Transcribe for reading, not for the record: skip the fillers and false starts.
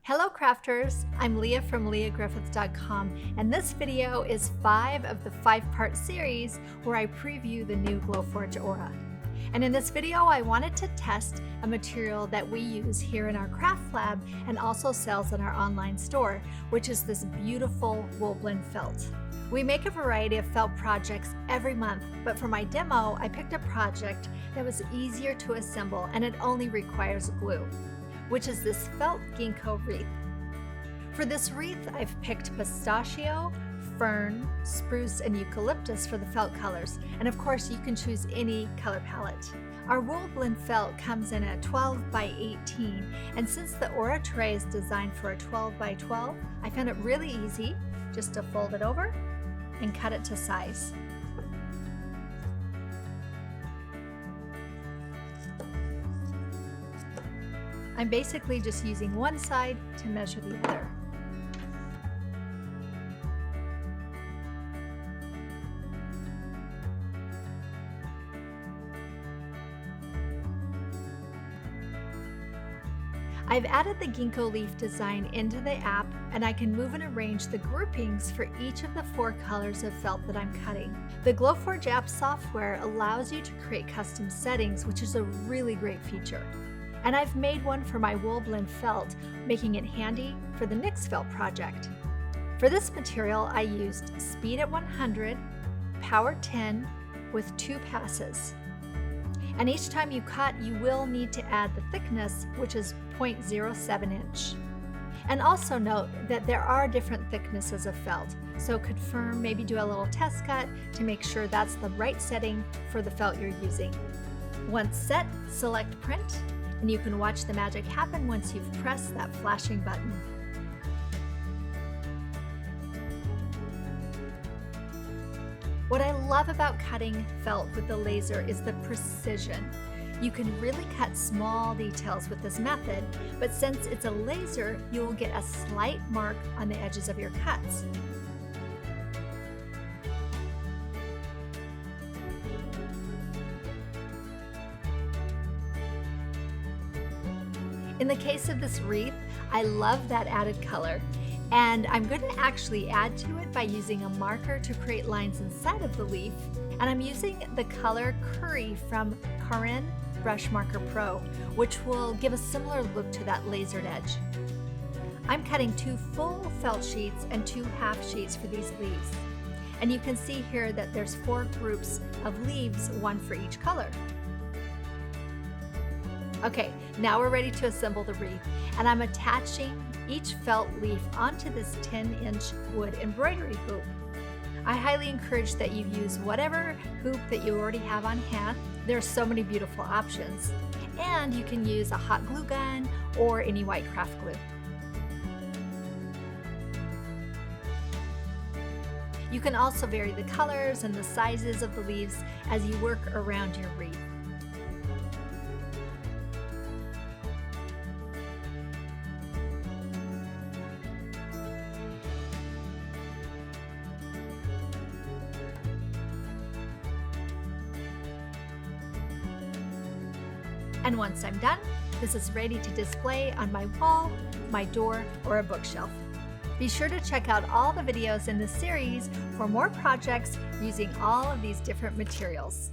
Hello crafters, I'm Leah from leahgriffith.com, and this video is 5 of the 5-part series where I preview the new Glowforge Aura. And in this video I wanted to test a material that we use here in our craft lab and also sells in our online store, which is this beautiful wool blend felt. We make a variety of felt projects every month, but for my demo I picked a project that was easier to assemble and it only requires glue, which is this Felt Ginkgo Wreath. For this wreath, I've picked pistachio, fern, spruce, and eucalyptus for the felt colors, and of course you can choose any color palette. Our wool blend felt comes in a 12 by 18, and since the Aura tray is designed for a 12 by 12, I found it really easy just to fold it over and cut it to size. I'm basically just using one side to measure the other. I've added the ginkgo leaf design into the app, and I can move and arrange the groupings for each of the 4 colors of felt that I'm cutting. The Glowforge app software allows you to create custom settings, which is a really great feature. And I've made one for my wool blend felt, making it handy for the next felt project. For this material, I used speed at 100, power 10 with 2 passes. And each time you cut, you will need to add the thickness, which is 0.07 inch. And also note that there are different thicknesses of felt, so confirm, maybe do a little test cut to make sure that's the right setting for the felt you're using. Once set, select print, and you can watch the magic happen once you've pressed that flashing button. What I love about cutting felt with the laser is the precision. You can really cut small details with this method, but since it's a laser, you will get a slight mark on the edges of your cuts. In the case of this wreath, I love that added color, and I'm going to actually add to it by using a marker to create lines inside of the leaf, and I'm using the color Curry from Karin Brush Marker Pro, which will give a similar look to that lasered edge. I'm cutting 2 full felt sheets and 2 half sheets for these leaves, and you can see here that there's 4 groups of leaves, 1 for each color. Okay, now we're ready to assemble the wreath, and I'm attaching each felt leaf onto this 10-inch wood embroidery hoop. I highly encourage that you use whatever hoop that you already have on hand. There are so many beautiful options, and you can use a hot glue gun or any white craft glue. You can also vary the colors and the sizes of the leaves as you work around your wreath. And once I'm done, this is ready to display on my wall, my door, or a bookshelf. Be sure to check out all the videos in this series for more projects using all of these different materials.